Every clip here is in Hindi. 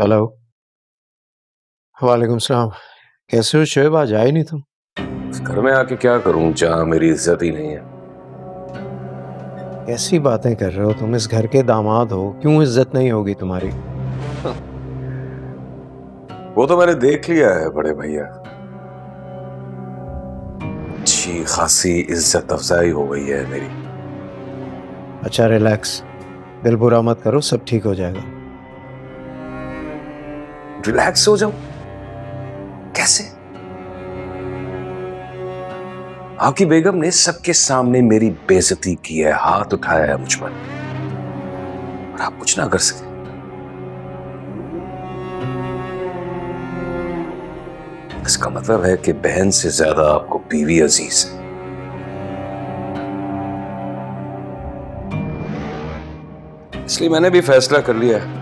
हेलो। वालेकुम सलाम। कैसे हो शोएब? आज आए नहीं तुम। इस घर में आके क्या करूं जहां मेरी इज्जत ही नहीं है। कैसी बातें कर रहे हो तुम? इस घर के दामाद हो, क्यों इज्जत नहीं होगी तुम्हारी? वो तो मैंने देख लिया है बड़े भैया। अच्छी खासी इज्जत अफजाई हो गई है मेरी। अच्छा रिलैक्स, दिल बुरा मत करो, सब ठीक हो जाएगा। रिलैक्स हो जाऊं? कैसे? आपकी बेगम ने सबके सामने मेरी बेइज्जती की है, हाथ उठाया है मुझ पर, और आप कुछ ना कर सके। इसका मतलब है कि बहन से ज्यादा आपको बीवी अजीज है। इसलिए मैंने भी फैसला कर लिया है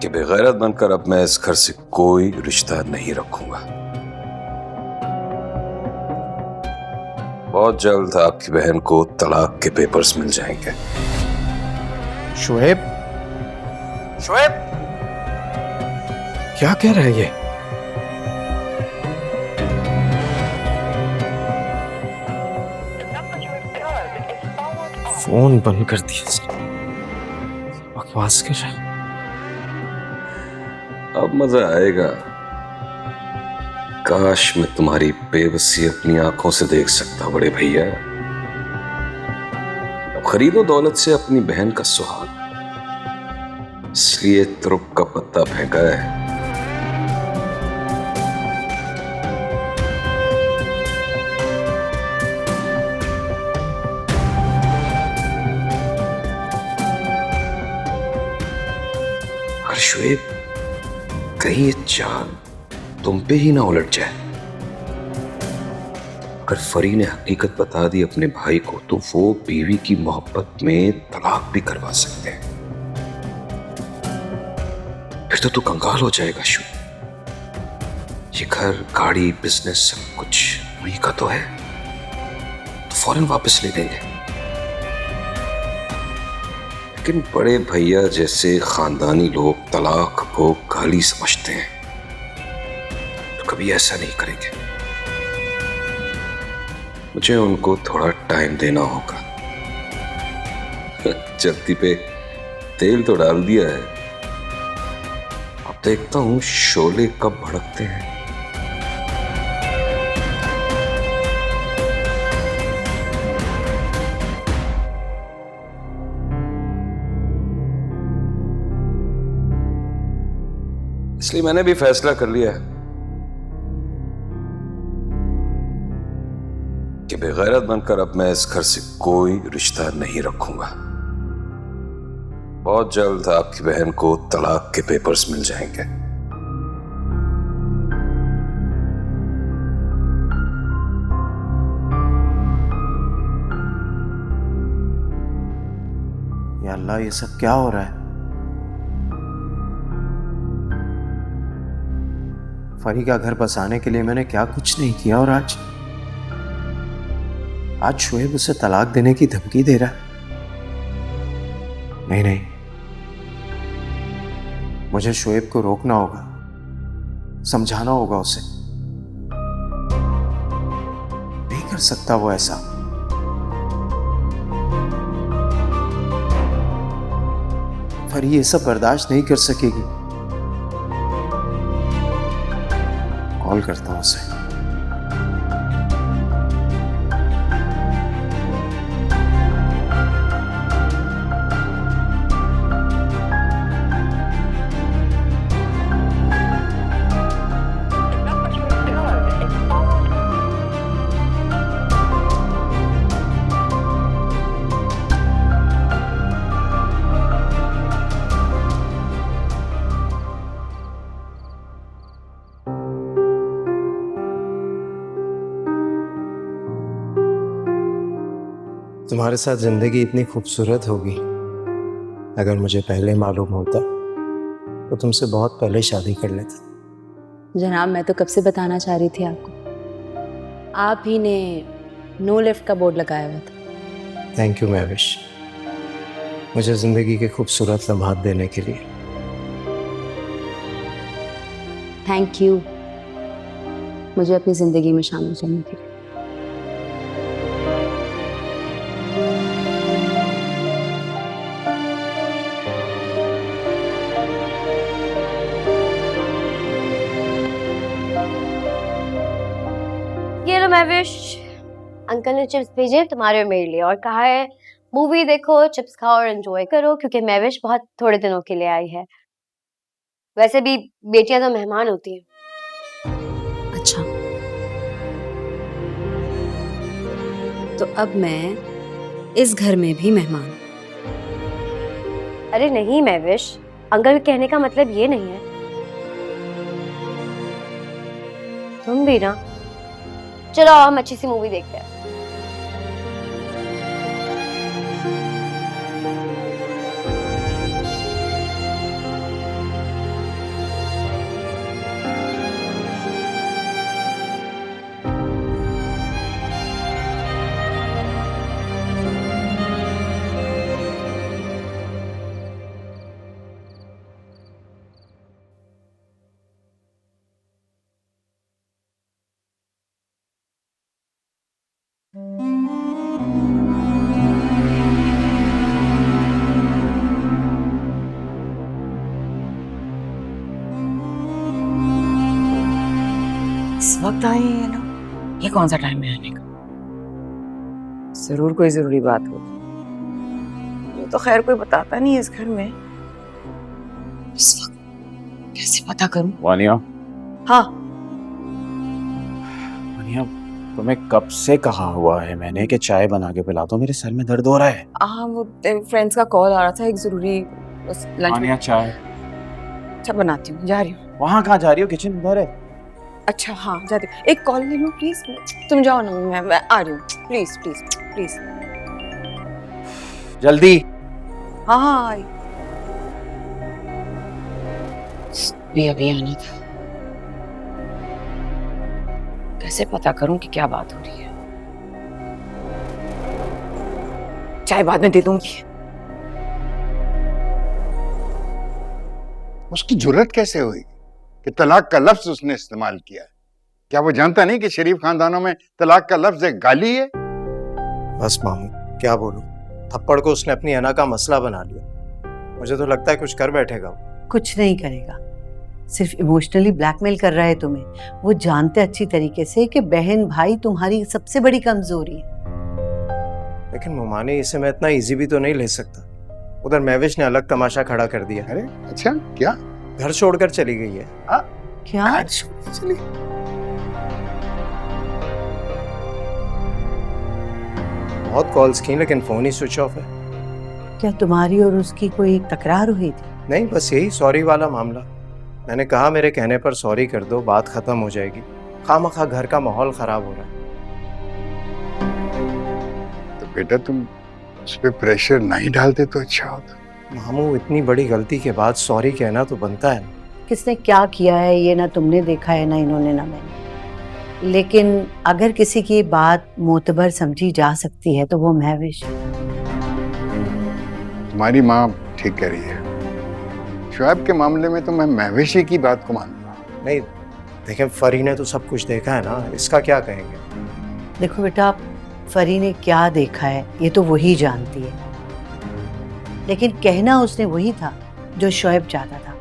कि बेगैरत बनकर अब मैं इस घर से कोई रिश्ता नहीं रखूंगा। बहुत जल्द आपकी बहन को तलाक के पेपर्स मिल जाएंगे। शोएब, शोएब, क्या कह रहा है ये? फोन बंद कर दिया। बकवास कर रहा है। अब मजा आएगा। काश मैं तुम्हारी बेबसी अपनी आंखों से देख सकता बड़े भैया। अब खरीदो दौलत से अपनी बहन का सुहाग, इसलिए तुरुप का पत्ता फेंका है। और शुएब, कहीं ये चाल तुम पे ही ना उलट जाए। अगर फरी ने हकीकत बता दी अपने भाई को, तो वो बीवी की मोहब्बत में तलाक भी करवा सकते हैं। फिर तो तू कंगाल हो जाएगा शु। ये घर, गाड़ी, बिजनेस सब कुछ उन्हीं का तो है, तो फौरन वापस ले लेंगे। लेकिन बड़े भैया जैसे खानदानी लोग तलाक को गाली समझते हैं, तो कभी ऐसा नहीं करेंगे। मुझे उनको थोड़ा टाइम देना होगा। चलती पे तेल तो डाल दिया है, अब देखता हूं शोले कब भड़कते हैं। इसलिए मैंने भी फैसला कर लिया है कि बेगैरत बनकर अब मैं इस घर से कोई रिश्ता नहीं रखूंगा। बहुत जल्द आपकी बहन को तलाक के पेपर्स मिल जाएंगे। या अल्लाह, ये सब क्या हो रहा है? फरी का घर बसाने के लिए मैंने क्या कुछ नहीं किया, और आज शोएब उसे तलाक देने की धमकी दे रहा है। नहीं नहीं, मुझे शोएब को रोकना होगा, समझाना होगा उसे। नहीं कर सकता वो ऐसा। फरी ये सब बर्दाश्त नहीं कर सकेगी। कॉल करता हूं उसे। तुम्हारे साथ जिंदगी इतनी खूबसूरत होगी, अगर मुझे पहले मालूम होता तो तुमसे बहुत पहले शादी कर लेता। जनाब, मैं तो कब से बताना चाह रही थी आपको। आप ही ने नो लिफ्ट का बोर्ड लगाया हुआ था। Thank you Mahvish. मुझे ज़िंदगी के खूबसूरत लम्हात देने के लिए। थैंक यू मुझे अपनी ज़िंदगी में शामिल करने के लिए। ये लो महविश, अंकल ने चिप्स भेजे तुम्हारे और मेरे लिए और कहा है मूवी देखो, चिप्स खाओ और एंजॉय करो, क्योंकि महविश बहुत थोड़े दिनों के लिए आई है। वैसे भी बेटियां तो मेहमान होती हैं। अच्छा, तो अब मैं इस घर में भी मेहमान। अरे नहीं महविश, अंकल के कहने का मतलब ये नहीं है। तुम भी ना। चलो हम अच्छी सी मूवी देखते हैं। इस वक्त आए हैं ये लोग? ये कौन सा टाइम है आने का? जरूर कोई जरूरी बात हो। ये तो खैर कोई बताता नहीं है इस घर में। इस वक्त कैसे पता करूं? वानिया, हाँ, वानिया, तुम्हें कब से कहा हुआ है मैंने कि चाय बना के पिला दो, मेरे सर में दर्द हो रहा है। वो फ्रेंड्स का कॉल आ रहा था, एक जरूरी लंच। वानिया, चाय। अच्छा बनाती हूँ, जा रही हूँ। वहाँ कहाँ जा रही हो? किचन उधर है। अच्छा हाँ जाती हूँ। एक कॉल ले लूँ प्लीज। तुम जाओ ना, मैं आ रही हूँ। Please please please. जल्दी। हाँ हाँ आई। भी अभी आना था। कैसे पता करूं कि क्या बात हो रही है? चाय बाद में दे दूंगी। उसकी जुर्रत कैसे हुई कि तलाक का लफ्ज उसने इस्तेमाल किया? क्या वो जानता नहीं कि शरीफ खानदानों में तलाक का लफ्ज एक गाली है? बस मामू, क्या बोलूं, थप्पड़ को उसने अपनी अना का मसला बना लिया। मुझे तो लगता है कुछ कर बैठेगा वो। कुछ नहीं करेगा, सिर्फ इमोशनली ब्लैकमेल कर रहा है तुम्हें। वो जानते अच्छी तरीके से कि बहन भाई तुम्हारी सबसे बड़ी कमजोरी है। लेकिन मुमाने, इसे मैं इतना इजी भी तो नहीं ले सकता। उधर महविश ने अलग तमाशा खड़ा कर दिया। अरे अच्छा, क्या? घर छोड़कर चली गई है। क्या? चली? बहुत कॉल्स की लेकिन फोन ही स्विच ऑफ है। क्या तुम्हारी और उसकी कोई तकरार हुई थी? नहीं, बस यही सॉरी वाला मामला। मैंने कहा मेरे कहने पर सॉरी कर दो, बात खत्म हो जाएगी। खामखा घर का माहौल खराब हो रहा है। तो बेटा तुम उस पर प्रेशर नहीं डालते तो अच्छा होता। मामू, इतनी बड़ी गलती के बाद सॉरी कहना तो बनता है ना। किसने क्या किया है ये ना तुमने देखा है, ना इन्होंने ना मैंने। लेकिन अगर किसी की बात मोतबर समझी जा सकती है तो वो महविश। तुम्हारी माँ ठीक कह रही है। शुएब के मामले में तो मैं महविशी की बात को मानूंगा। नहीं देखें, फरी ने तो सब कुछ देखा है ना, इसका क्या कहेंगे। देखो बेटा, फरी ने क्या देखा है ये तो वही जानती है, लेकिन कहना उसने वही था जो शोएब चाहता था,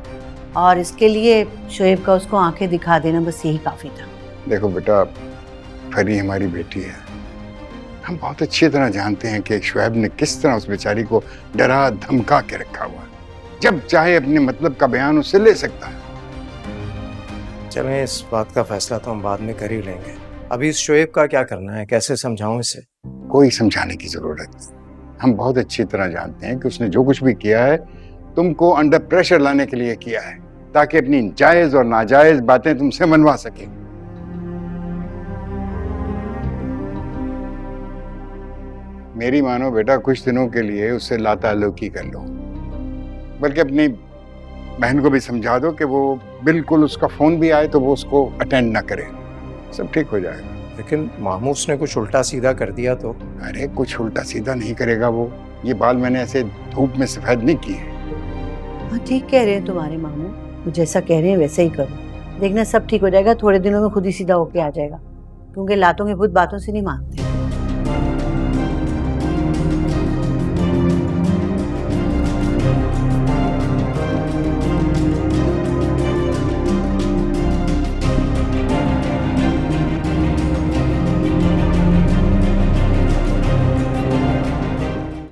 और इसके लिए शोएब का उसको आंखें दिखा देना बस यही काफी था। देखो बेटा, फरी हमारी बेटी है। हम बहुत अच्छी तरह जानते हैं कि शुएब ने किस तरह उस बेचारी को डरा धमका के रखा हुआ है। जब चाहे अपने मतलब का बयान उससे ले सकता है। चलें, इस बात का फैसला तो हम बाद में कर ही लेंगे। अभी इस शोएब का क्या करना है, कैसे समझाऊं इसे? कोई समझाने की जरूरत नहीं। हम बहुत अच्छी तरह जानते हैं कि उसने जो कुछ भी किया है तुमको अंडर प्रेशर लाने के लिए किया है, ताकि अपनी जायज और नाजायज बातें तुमसे मनवा सके। मेरी मानो बेटा, कुछ दिनों के लिए उससे लाताल्लुकी कर लो, बल्कि अपनी बहन को भी समझा दो कि वो बिल्कुल उसका फोन भी आए तो वो उसको अटेंड ना करे। सब ठीक हो जाएगा। लेकिन मामू, उसने कुछ उल्टा सीधा कर दिया तो? अरे कुछ उल्टा सीधा नहीं करेगा वो। ये बाल मैंने ऐसे धूप में सफेद नहीं किए। हाँ ठीक कह रहे हैं तुम्हारे मामू, वो जैसा कह रहे हैं वैसे ही करो। देखना सब ठीक हो जाएगा, थोड़े दिनों में खुद ही सीधा होके आ जाएगा, क्योंकि लातों के भूत बातों से नहीं मानते।